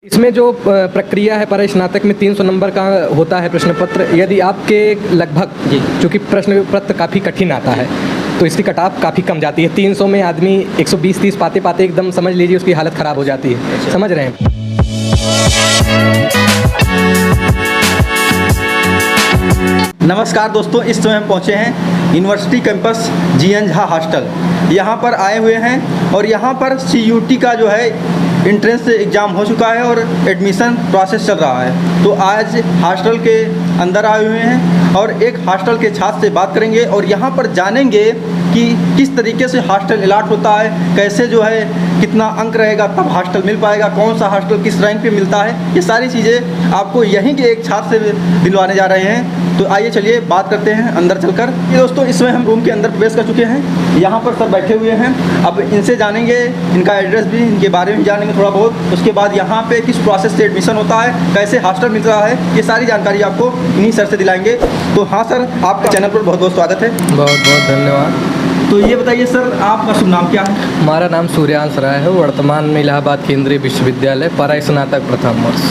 इसमें जो प्रक्रिया है पर स्नातक में 300 नंबर का होता है प्रश्न पत्र। यदि आपके लगभग चूँकि प्रश्न पत्र काफ़ी कठिन आता है तो इसकी कटाव काफ़ी कम जाती है। 300 में आदमी 120-30 पाते पाते एकदम समझ लीजिए उसकी हालत ख़राब हो जाती है। समझ रहे हैं? नमस्कार दोस्तों, इस समय हम पहुंचे हैं university campus GN Jha hostel. यहाँ पर आए हुए हैं और यहाँ पर CUT का जो है एंट्रेंस एग्ज़ाम हो चुका है और एडमिशन प्रोसेस चल रहा है। तो आज हॉस्टल के अंदर आए हुए हैं और एक हॉस्टल के छात्र से बात करेंगे और यहाँ पर जानेंगे कि किस तरीके से हॉस्टल अलॉट होता है, कैसे जो है कितना अंक रहेगा तब हॉस्टल मिल पाएगा, कौन सा हॉस्टल किस रैंक पे मिलता है, ये सारी चीज़ें आपको यहीं के एक छात्र से दिलवाने जा रहे हैं। तो आइए चलिए बात करते हैं अंदर चलकर। ये दोस्तों इसमें हम रूम के अंदर प्रवेश कर चुके हैं। यहाँ पर सब बैठे हुए हैं। अब इनसे जानेंगे, इनका एड्रेस भी, इनके बारे में जानेंगे थोड़ा बहुत। उसके बाद यहाँ पे किस प्रोसेस से एडमिशन होता है, कैसे हॉस्टल मिल रहा है, ये सारी जानकारी आपको इन्हीं सर से दिलाएंगे। तो हाँ सर, आपके चैनल पर बहुत बहुत स्वागत है। बहुत बहुत धन्यवाद। तो ये बताइए सर, आपका शुभ नाम क्या है? हमारा नाम सूर्यांश राय है। वर्तमान में इलाहाबाद केंद्रीय विश्वविद्यालय परा स्नातक प्रथम वर्ष,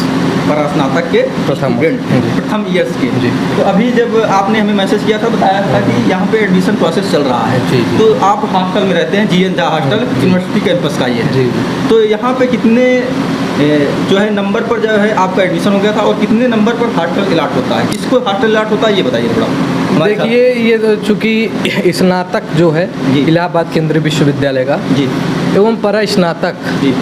परा स्नातक के प्रथम ईयर्स के जी। तो अभी जब आपने हमें मैसेज किया था, बताया था कि यहाँ पे एडमिशन प्रोसेस चल रहा है जी। तो आप हॉस्टल में रहते हैं, GN Jha hostel university campus का ये है जी। तो यहाँ पे कितने जो है नंबर पर जो है आपका एडमिशन हो गया था और कितने नंबर पर हॉस्टल अलॉट होता है, किसको हॉस्टल अलॉट होता है ये बताइए थोड़ा। देखिए, ये तो चूँकि स्नातक जो है इलाहाबाद केंद्रीय विश्वविद्यालय का जी एवं परा स्नातक जी,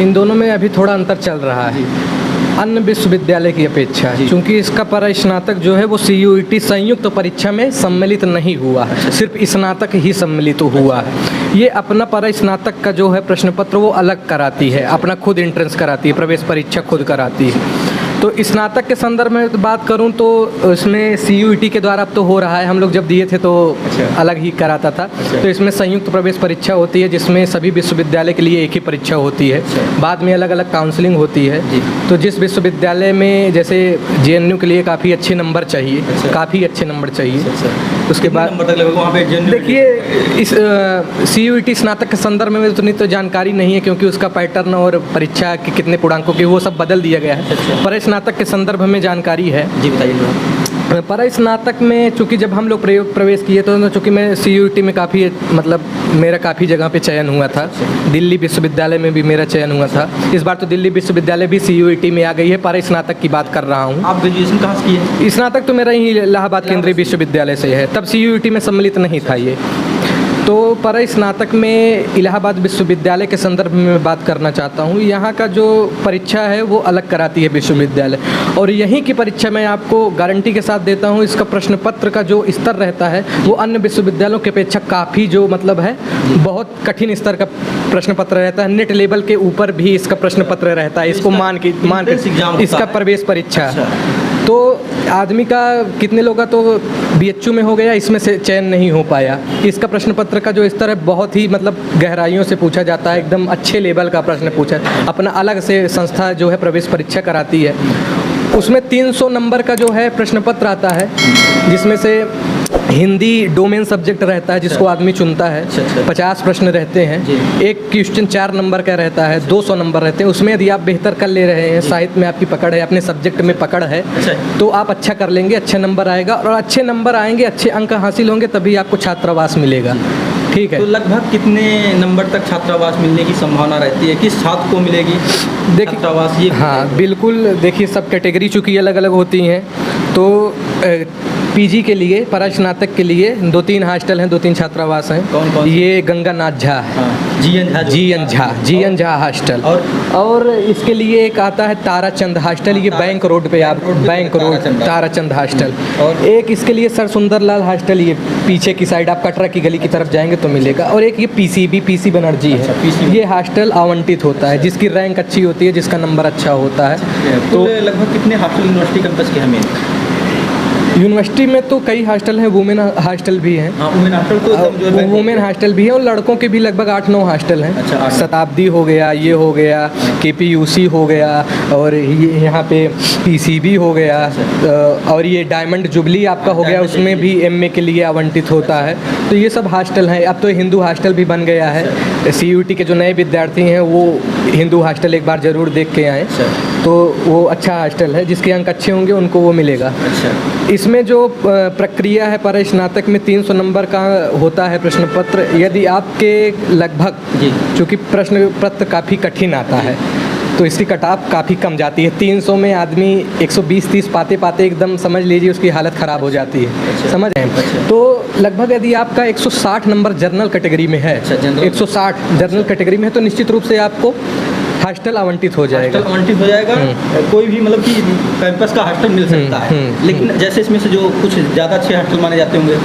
इन दोनों में अभी थोड़ा अंतर चल रहा है अन्य विश्वविद्यालय की अपेक्षा, क्योंकि इसका परा स्नातक जो है वो CUET संयुक्त परीक्षा में सम्मिलित नहीं हुआ है, सिर्फ स्नातक ही सम्मिलित हुआ है। ये अपना परा स्नातक का जो है प्रश्न पत्र वो अलग कराती है, अपना खुद एंट्रेंस कराती है, प्रवेश परीक्षा खुद कराती है। तो स्नातक के संदर्भ में बात करूं तो इसमें CUET के द्वारा अब तो हो रहा है, हम लोग जब दिए थे तो अलग ही कराता था। तो इसमें संयुक्त प्रवेश परीक्षा होती है जिसमें सभी विश्वविद्यालय के लिए एक ही परीक्षा होती है। बाद में अलग अलग काउंसलिंग होती है। तो जिस विश्वविद्यालय में जैसे JNU के लिए काफ़ी अच्छे नंबर चाहिए, काफ़ी अच्छे नंबर चाहिए, उसके बाद देखिए इस CUET स्नातक के संदर्भ में उतनी तो जानकारी नहीं है क्योंकि उसका पैटर्न और परीक्षा के कितने पूर्णांकों की वो सब बदल दिया गया है। पर स्नातक के संदर्भ में जानकारी है जी, बताइए। पर स्नातक में चूँकि जब हम लोग प्रवेश किए तो चूँकि मैं CUET में काफ़ी मतलब मेरा काफ़ी जगह पे चयन हुआ था। दिल्ली विश्वविद्यालय में भी मेरा चयन हुआ था। इस बार तो दिल्ली विश्वविद्यालय भी CUET में आ गई है। पर स्नातक की बात कर रहा हूँ। आप ग्रेजुएशन कहाँ से किए? स्नातक तो मेरा ही इलाहाबाद केंद्रीय विश्वविद्यालय से है, तब CUET में सम्मिलित नहीं था ये। तो पर स्नातक में इलाहाबाद विश्वविद्यालय के संदर्भ में मैं बात करना चाहता हूँ। यहाँ का जो परीक्षा है वो अलग कराती है विश्वविद्यालय, और यहीं की परीक्षा मैं आपको गारंटी के साथ देता हूँ, इसका प्रश्न पत्र का जो स्तर रहता है वो अन्य विश्वविद्यालयों की अपेक्षा काफ़ी जो मतलब है बहुत कठिन स्तर का प्रश्न पत्र रहता है। नेट लेवल के ऊपर भी इसका प्रश्न पत्र रहता है। इसको मान के इसका प्रवेश परीक्षा तो आदमी का कितने लोग का तो BHU में हो गया, इसमें से चयन नहीं हो पाया। इसका प्रश्न पत्र का जो स्तर है बहुत ही मतलब गहराइयों से पूछा जाता है, एकदम अच्छे लेवल का प्रश्न पूछा। अपना अलग से संस्था जो है प्रवेश परीक्षा कराती है, उसमें 300 नंबर का जो है प्रश्न पत्र आता है जिसमें से हिंदी डोमेन सब्जेक्ट रहता है जिसको आदमी चुनता है। 50 प्रश्न रहते हैं, एक क्वेश्चन 4 नंबर का रहता है, 200 नंबर रहते हैं। उसमें यदि आप बेहतर कर ले रहे हैं, साहित्य में आपकी पकड़ है, अपने सब्जेक्ट में पकड़ है, तो आप अच्छा कर लेंगे, अच्छे नंबर आएगा, और अच्छे नंबर आएंगे, अच्छे अंक हासिल होंगे तभी आपको छात्रावास मिलेगा। ठीक है। तो लगभग कितने नंबर तक छात्रावास मिलने की संभावना रहती है, किस छात्र को मिलेगी छात्रावास? ये हाँ बिल्कुल, देखिए सब कैटेगरी चूँकि अलग अलग होती हैं तो PG के लिए, परा स्नातक के लिए 2-3 हॉस्टल हैं, 2-3 छात्रावास हैं। कौन? ये गंगानाथ झा है, जीएन झा हॉस्टल, और इसके लिए एक आता है ताराचंद हॉस्टल, ये बैंक रोड पे आप बैंक रोड ताराचंद हॉस्टल। और एक इसके लिए सर सुंदरलाल हॉस्टल, ये पीछे की साइड आप कटरा की गली की तरफ जाएंगे तो मिलेगा। और एक ये PC बनर्जी है, ये हॉस्टल आवंटित होता है जिसकी रैंक अच्छी होती है, जिसका नंबर अच्छा होता है। तो लगभग कितने हॉस्टल यूनिवर्सिटी कैंपस के हमें? यूनिवर्सिटी में तो कई हॉस्टल हैं, वुमेन हॉस्टल भी हैं। वुमेन हॉस्टल भी है, और लड़कों के भी लगभग 8-9 हॉस्टल हैं। अच्छा, शताब्दी हो गया, ये हो गया, KPUC हो गया, और ये यहाँ पे PCB हो गया, और ये डायमंड जुबली आपका हो गया, उसमें भी MA के लिए आवंटित होता है। तो ये सब हॉस्टल हैं। अब तो हिंदू हॉस्टल भी बन गया है। CUET के जो नए विद्यार्थी हैं वो हिंदू हॉस्टल एक बार ज़रूर देख के आएँ। तो वो अच्छा हॉस्टल है, जिसके अंक अच्छे होंगे उनको वो मिलेगा। अच्छा। इसमें जो प्रक्रिया है, पर स्नातक में 300 नंबर का होता है प्रश्न पत्र। यदि आपके लगभग, जी। चूँकि प्रश्न पत्र काफ़ी कठिन आता है तो इसकी कटाव काफ़ी कम जाती है। 300 में आदमी 120-30 पाते पाते एकदम समझ लीजिए उसकी हालत ख़राब हो जाती है। अच्छा। समझ रहे हैं? अच्छा। तो लगभग यदि आपका 160 नंबर जनरल कैटेगरी में है, अच्छा, जनरल। 160 जनरल कैटेगरी में है, तो निश्चित रूप से आपको हॉस्टल आवंटित हो जाएगा। हॉस्टल आवंटित हो जाएगा। कोई भी मतलब कि कैंपस का हॉस्टल मिल सकता है। लेकिन जैसे इसमें से जो कुछ ज़्यादा अच्छे हॉस्टल माने जाते होंगे,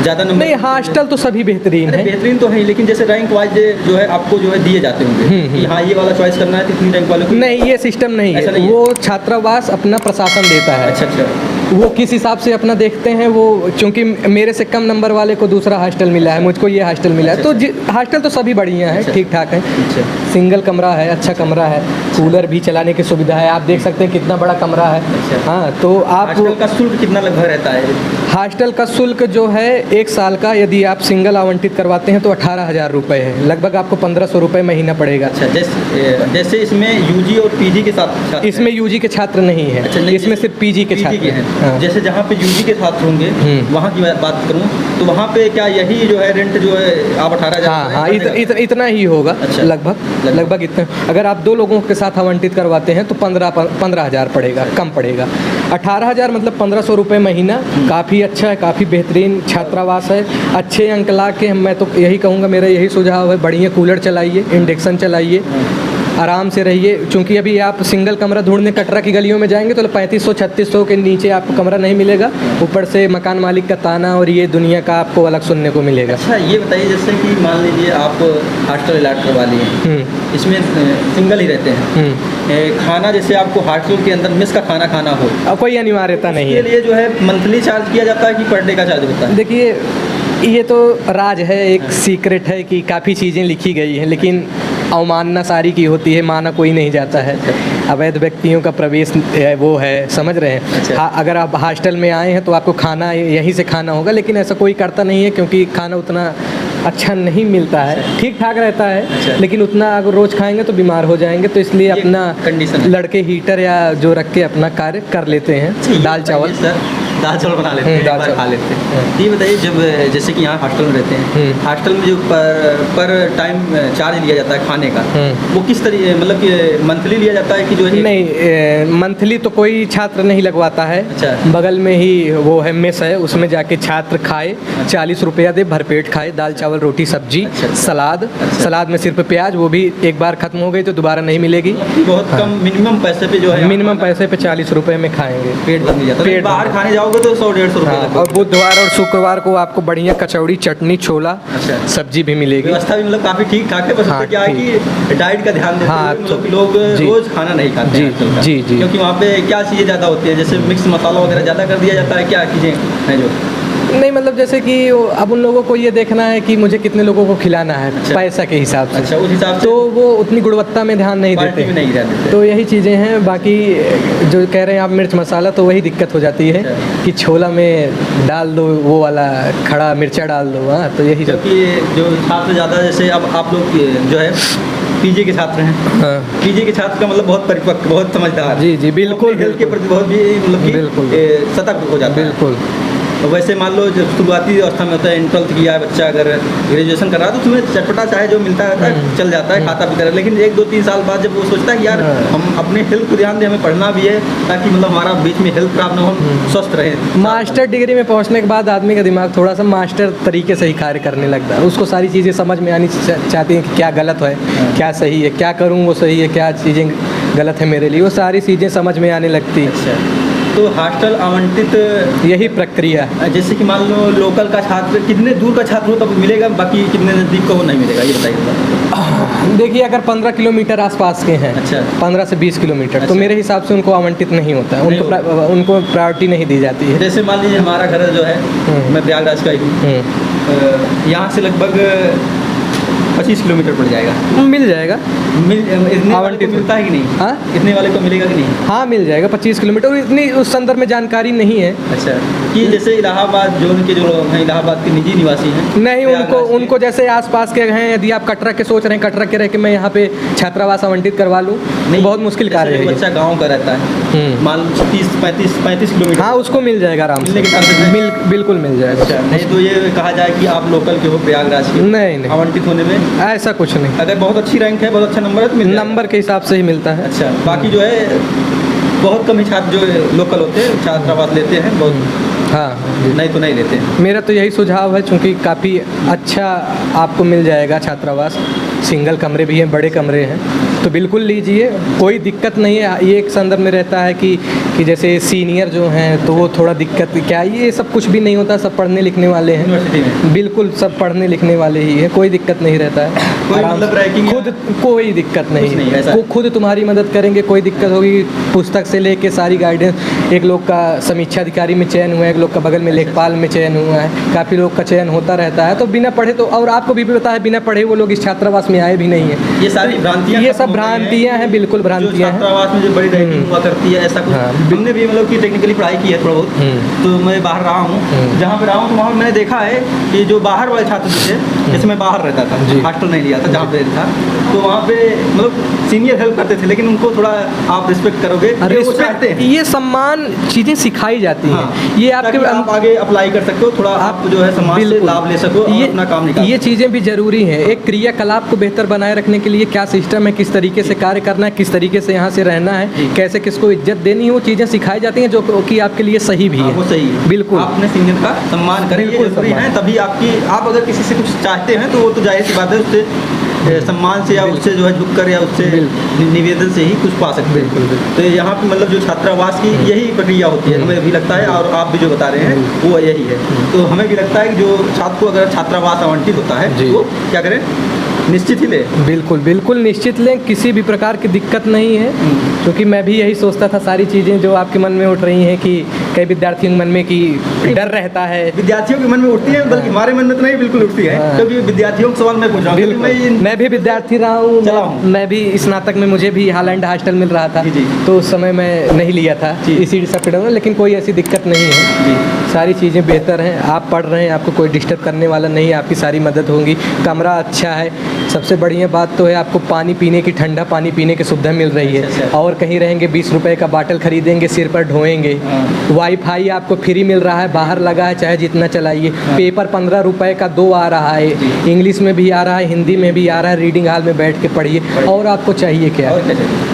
ज़्यादा नंबर नहीं, हॉस्टल तो सभी बेहतरीन है। बेहतरीन तो है, लेकिन जैसे रैंक वाइज जो है आपको जो है दिए जाते होंगे कि हाँ ये वाला चॉइस करना है तो इतनी रैंक वालों को। नहीं, ये सिस्टम नहीं ऐसा है। नहीं है। वो छात्रावास अपना प्रशासन देता है। अच्छा अच्छा। वो किस हिसाब से अपना देखते हैं वो, चूंकि मेरे से कम नंबर वाले को दूसरा हॉस्टल मिला है, मुझको ये हॉस्टल मिला है, तो हॉस्टल तो सभी बढ़िया है, अच्छा। ठीक ठाक है। अच्छा। सिंगल कमरा है, अच्छा कमरा है, कूलर भी चलाने की सुविधा है। आप देख सकते हैं कितना बड़ा कमरा है। अच्छा। हाँ, तो आप हॉस्टल का शुल्क कितना लगभग रहता है? हॉस्टल का शुल्क जो है 1 साल का, यदि आप सिंगल आवंटित करवाते हैं तो 18,000 रुपये है। लगभग आपको 1,500 रुपये महीना पड़ेगा। अच्छा। जैसे इसमें यूजी और पीजी के साथ इसमें यूजी के छात्र नहीं है। अच्छा, नहीं, इसमें सिर्फ पीजी के छात्र हैं। हाँ। जैसे जहाँ पे यूजी के छात्र होंगे वहाँ की मैं बात करूँ तो वहाँ पे क्या यही जो है रेंट जो है आप 18,000? हाँ हाँ, इतना ही होगा। अच्छा। लगभग इतना। अगर आप 2 लोगों के साथ आवंटित करवाते हैं तो 15,000 पड़ेगा, कम पड़ेगा। 18,000 मतलब 1,500 रुपये महीना। काफ़ी अच्छा है, काफ़ी बेहतरीन छात्रावास है। अच्छे अंक ला के मैं तो यही कहूँगा, मेरा यही सुझाव है, बढ़िया कूलर चलाइए, इंडक्शन चलाइए, आराम से रहिए। चूँकि अभी आप सिंगल कमरा ढूंढने कटरा की गलियों में जाएंगे तो 3500-3600 के नीचे आपको कमरा नहीं मिलेगा। ऊपर से मकान मालिक का ताना और ये दुनिया का आपको अलग सुनने को मिलेगा। अच्छा, ये बताइए जैसे कि मान लीजिए आप हॉस्टल अलाट करवा लिए, इसमें सिंगल ही रहते हैं, खाना जैसे आपको हॉस्टल के अंदर मेस का खाना खाना हो, अब कोई अनिवार्यता नहीं इसके है। लिए जो है मंथली चार्ज किया जाता है कि पर डे का चार्ज होता है? देखिए, ये तो राज है, एक सीक्रेट है कि काफ़ी चीज़ें लिखी गई हैं, लेकिन अवमानना सारी की होती है, माना कोई नहीं जाता है। अवैध व्यक्तियों का प्रवेश वो है, समझ रहे हैं? अच्छा। हाँ, अगर आप हॉस्टल में आए हैं तो आपको खाना यहीं से खाना होगा, लेकिन ऐसा कोई करता नहीं है, क्योंकि खाना उतना अच्छा नहीं मिलता है, ठीक ठाक रहता है। अच्छा। लेकिन उतना अगर रोज़ खाएंगे तो बीमार हो जाएंगे, तो इसलिए अपना कंडीशन है। लड़के हीटर या जो रख के अपना कार्य कर लेते हैं। दाल चावल दाल चावल बना लेते हैं, दाल एक बार चावल खा लेते हैं। ये बताइए जब जैसे कि यहाँ हॉस्टल में रहते हैं, हॉस्टल में जो पर टाइम चार्ज लिया जाता है खाने का, वो किस तरीके मतलब कि मंथली लिया जाता है कि जो है? नहीं, मंथली तो कोई छात्र नहीं लगवाता है। अच्छा। बगल में ही वो है, मेस है, उसमें जाके छात्र खाए, 40 रुपया दे, भरपेट खाए, दाल चावल रोटी सब्जी। अच्छा। सलाद। अच्छा। सलाद में सिर्फ प्याज, वो भी एक बार खत्म हो गई तो दोबारा नहीं मिलेगी। बहुत कम मिनिमम पैसे पे जो है, मिनिमम पैसे पे 40 रुपये में खाएंगे, पेट भर जाता है। पेट बाहर खाने जाओगे तो 100-150 रुपये हाँ, लगेगा। और बुधवार और शुक्रवार को आपको बढ़िया कचौड़ी, चटनी, छोला, अच्छा। सब्जी भी मिलेगी। व्यवस्था भी मतलब काफ़ी ठीक ठाक है, बस हाँ, उसपे क्या है कि डाइट का ध्यान देते हाँ, हुए मतलब कि तो- लोग जी। रोज़ खाना नहीं खाते जी, हैं आजकल का। जी, जी। क्योंकि वहाँ पे क्या चीज़ें ज़्यादा होती है, जैसे मिक्स मसाला वगैरह ज़्यादा कर दिया जाता है, क्या चीज़ें हैं जो? नहीं, मतलब जैसे कि अब उन लोगों को ये देखना है कि मुझे कितने लोगों को खिलाना है, अच्छा। पैसा के हिसाब से। अच्छा, उस हिसाब से तो वो उतनी गुणवत्ता में ध्यान नहीं क्वालिटी देते। में नहीं ध्यान देते। तो यही चीज़ें हैं। बाकी जो कह रहे हैं आप मिर्च मसाला, तो वही दिक्कत हो जाती है अच्छा। कि छोला में डाल दो वो वाला खड़ा मिर्चा डाल दो। हाँ, तो यही सब। क्योंकि जो छात्र ज़्यादा, जैसे अब आप लोग जो है पीजी के छात्र हैं, हाँ, पीजी के छात्र का मतलब बहुत परिपक्व, बहुत समझदार। जी, जी, बिल्कुल, वो अपने हेल्थ के प्रति बहुत भी मतलब कि बिल्कुल। सतर्क हो जाता है। बिल्कुल। तो वैसे मान लो जब शुरुआती अवस्था में होता है, 12th किया है बच्चा, अगर ग्रेजुएशन कर रहा है तो तुम्हें चटपटा चाहे जो मिलता रहता है चल जाता है, खाता पीता है। लेकिन 1-2-3 साल बाद जब वो सोचता है कि यार हम अपने हेल्थ को ध्यान दें, हमें पढ़ना भी है, ताकि मतलब हमारा बीच में हेल्थ खराब ना हो, हम स्वस्थ रहें। मास्टर डिग्री में पहुंचने के बाद आदमी का दिमाग थोड़ा सा मास्टर तरीके से ही कार्य करने लगता है। उसको सारी चीज़ें समझ में आनी चाहती हैं कि क्या गलत है, क्या सही है, क्या करूं वो सही है, क्या चीज़ें गलत है मेरे लिए, वो सारी चीज़ें समझ में आने लगती है। अच्छा, तो हॉस्टल आवंटित यही प्रक्रिया है। जैसे कि मान लो लोकल का छात्र, कितने दूर का छात्र हो तब मिलेगा, बाकी कितने नज़दीक का वो नहीं मिलेगा, ये बताइए। देखिए, अगर 15 किलोमीटर आसपास के हैं, अच्छा। 15 से 20 किलोमीटर, तो अच्छा। मेरे हिसाब से उनको आवंटित नहीं होता है, नहीं उनको प्रायोरिटी नहीं दी जाती है। जैसे मान लीजिए हमारा घर जो है, मैं प्रयागराज का ही हूँ, यहाँ से लगभग 25 किलोमीटर पड़ जाएगा। मिल जाएगा। इतने वाले को मिलता है कि नहीं? हाँ, इतने वाले को मिलेगा कि नहीं? हाँ मिल जाएगा 25 किलोमीटर। और इतनी उस संदर्भ में जानकारी नहीं है। अच्छा, कि जैसे इलाहाबाद जोन के जो लोग हैं, इलाहाबाद के निजी निवासी हैं, नहीं, उनको जैसे आसपास के हैं, यदि आप कटरा के सोच रहे हैं, कटरा के रह के मैं यहाँ पे छात्रावास आवंटित करवा लूँ, नहीं, बहुत मुश्किल कार्य है। बच्चा गाँव का रहता है, मान लो 30-35 किलोमीटर, हाँ उसको मिल जाएगा आराम से, मिलने के चांसेस हैं? बिल्कुल मिल जाएगा। अच्छा, नहीं तो ये कहा जाए कि आप लोकल के हो प्रयागराज के, नहीं आवंटित होने में ऐसा कुछ नहीं। अगर बहुत अच्छी रैंक है, बहुत अच्छा नंबर है तो मिल जाएगा। नंबर के हिसाब से ही मिलता है। अच्छा, बाकी जो है बहुत कम ही छात्र जो लोकल होते हैं छात्रावास लेते हैं, बहुत हाँ, नहीं तो नहीं लेते। मेरा तो यही सुझाव है, चूँकि काफ़ी अच्छा आपको मिल जाएगा छात्रावास, सिंगल कमरे भी हैं, बड़े कमरे हैं, तो बिल्कुल लीजिए, कोई दिक्कत नहीं है। ये एक संदर्भ में रहता है कि जैसे सीनियर जो हैं तो वो थोड़ा दिक्कत, क्या ये सब कुछ भी नहीं होता, सब पढ़ने लिखने वाले हैं यूनिवर्सिटी में, बिल्कुल सब पढ़ने लिखने वाले ही है, कोई दिक्कत नहीं रहता है। कोई मतलब रैंकिंग खुद कोई दिक्कत नहीं ऐसा? वो खुद तुम्हारी मदद करेंगे, कोई दिक्कत होगी पुस्तक से लेके सारी गाइडेंस। एक लोग का समीक्षा अधिकारी में चयन हुआ है, एक लोग का बगल में लेखपाल में चयन हुआ है, काफ़ी लोग का चयन होता रहता है। तो बिना पढ़े तो, और आपको भी पता है, बिना पढ़े वो लोग इस छात्रावास में आए भी नहीं है। ये सारी भ्रांतियाँ, ये सब भ्रांतियाँ हैं, बिल्कुल भ्रांतियाँ हैं। छात्रावास में जो बड़ी रैंकिंग हुआ करती है, ऐसा कुछ हमने भी मतलब कि टेक्निकली पढ़ाई की है थोड़ा बहुत, तो मैं बाहर रहा हूँ, जहाँ पे रहा हूँ तो वहाँ मैंने देखा है कि जो बाहर वाले छात्र थे, जैसे मैं बाहर रहता था, हॉस्टल नहीं लिया था जहाँ पे था, तो वहाँ पे मतलब सीनियर हेल्प करते थे, लेकिन उनको थोड़ा आप रिस्पेक्ट करोगे, वो चाहते हैं, ये सम्मान चीज़ें सिखाई जाती हैं, ये आपके आप आगे अप्लाई कर सकते हो, थोड़ा आप जो है समाज से लाभ ले सको और अपना काम निकाल। ये चीज़ें भी जरूरी हैं। एक क्रियाकलाप को बेहतर बनाए रखने के लिए क्या सिस्टम है, किस तरीके से कार्य करना है, किस तरीके से यहाँ से रहना है, कैसे किसको इज्जत देनी है, वो चीज़ें सिखाई जाती हैं, जो कि आपके लिए सही भी है। वो सही है, बिल्कुल। आप अपने सीनियर का सम्मान करें, ये जरूरी है, तभी आप अगर किसी से कुछ चाहते हैं तो वो तो जाहिर सी बात है, उससे सम्मान से या उससे जो है झुक कर या उससे निवेदन से ही कुछ पा सकते हैं। तो यहाँ पे मतलब जो छात्रावास की यही प्रक्रिया होती है, हमें भी लगता है, और आप भी जो बता रहे हैं वो यही है। तो हमें भी लगता है कि जो छात्र को अगर छात्रावास आवंटित होता है वो क्या करें, निश्चित ही ले, बिल्कुल निश्चित लें, किसी भी प्रकार की दिक्कत नहीं है। क्योंकि मैं भी यही सोचता था, सारी चीज़ें जो आपके मन में उठ रही हैं कि कई विद्यार्थियों के मन में कि डर रहता है, विद्यार्थियों के मन में उठती है, बल्कि हमारे मन में तो नहीं, बिल्कुल उठती है, क्योंकि विद्यार्थियों का सवाल मैं पूछ रहा हूँ। मैं भी विद्यार्थी रहा हूँ, मैं भी स्नातक में मुझे भी हालैंड हॉस्टल मिल रहा था, तो उस समय मैं नहीं लिया था इसी सब्जेक्ट में, लेकिन कोई ऐसी दिक्कत नहीं है, सारी चीज़ें बेहतर हैं। आप पढ़ रहे हैं, आपको कोई डिस्टर्ब करने वाला नहीं है, आपकी सारी मदद होगी, कमरा अच्छा है, सबसे बढ़िया बात तो है आपको पानी पीने की, ठंडा पानी पीने की सुविधा मिल रही है। और कहीं रहेंगे 20 रुपए का बाटल खरीदेंगे, सिर पर ढोएंगे। वाईफाई आपको फ्री मिल रहा है, बाहर लगा है, चाहे जितना चलाइए। पेपर 15 रुपए का 2 आ रहा है, इंग्लिश में भी आ रहा है, हिंदी में भी आ रहा है, रीडिंग हॉल में बैठ के पढ़िए। और आपको चाहिए क्या,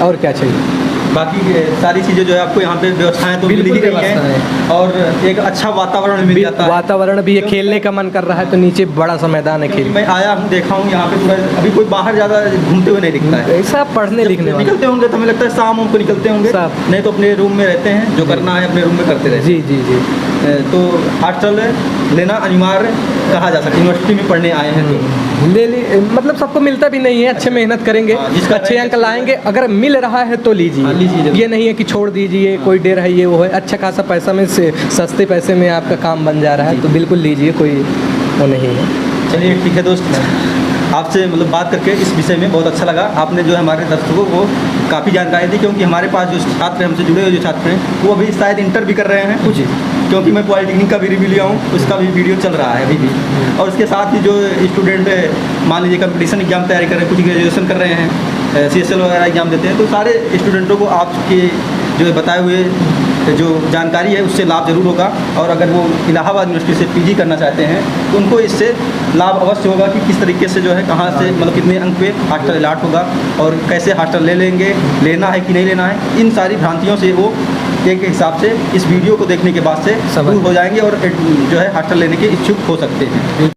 और क्या चाहिए? बाकी सारी चीज़ें जो है आपको यहाँ पे व्यवस्थाएं तो मिल ही रही हैं, और एक अच्छा वातावरण मिल जाता है। वातावरण भी है, खेलने का मन कर रहा है तो नीचे बड़ा सा मैदान है खेल। मैं आया हूँ, देखा हूँ यहाँ पे पूरा, अभी कोई बाहर ज़्यादा घूमते हुए नहीं दिखता है, ऐसा पढ़ने लिखने वाले निकलते होंगे तो हमें लगता है शाम को निकलते होंगे, नहीं तो अपने रूम में रहते हैं, जो करना है अपने रूम में करते रहते हैं। जी। तो हॉस्टल लेना अनिवार्य कहा जा सकता है, यूनिवर्सिटी में पढ़ने आए हैं तो ले मतलब सबको मिलता भी नहीं है, अच्छे मेहनत करेंगे, अच्छे अंक लाएंगे, अगर मिल रहा है तो लीजिए। ये नहीं है कि छोड़ दीजिए, कोई डे रहा है ये वो है, अच्छा खासा पैसा में से सस्ते पैसे में आपका काम बन जा रहा है, तो बिल्कुल लीजिए, कोई वो नहीं है। चलिए ठीक है दोस्त, आपसे मतलब बात करके इस विषय में बहुत अच्छा लगा। आपने जो हमारे दर्शकों को काफ़ी जानकारी दी, क्योंकि हमारे पास जो छात्र हमसे जुड़े हुए जो छात्र हैं वो अभी शायद इंटर भी कर रहे हैं कुछ, क्योंकि मैं पॉलिटेक्निक का भी रिव्यू लिया हूँ, उसका भी वीडियो चल रहा है अभी भी। और उसके साथ ही जो स्टूडेंट मान लीजिए कंपटीशन एग्जाम तैयारी कर रहे हैं, कुछ ग्रेजुएशन कर रहे हैं, CSL वगैरह एग्जाम देते हैं, तो सारे स्टूडेंटों को आपके जो बताए हुए जो जानकारी है उससे लाभ जरूर होगा। और अगर वो इलाहाबाद यूनिवर्सिटी से PG करना चाहते हैं तो उनको इससे लाभ अवश्य होगा कि किस तरीके से जो है, कहाँ से मतलब कितने अंक पे हॉस्टल अलाट होगा, और कैसे हॉस्टल ले लेंगे, लेना है कि नहीं लेना है, इन सारी भ्रांतियों से वो एक हिसाब से इस वीडियो को देखने के बाद से दूर हो जाएंगे और जो है हॉस्टल लेने के इच्छुक हो सकते हैं।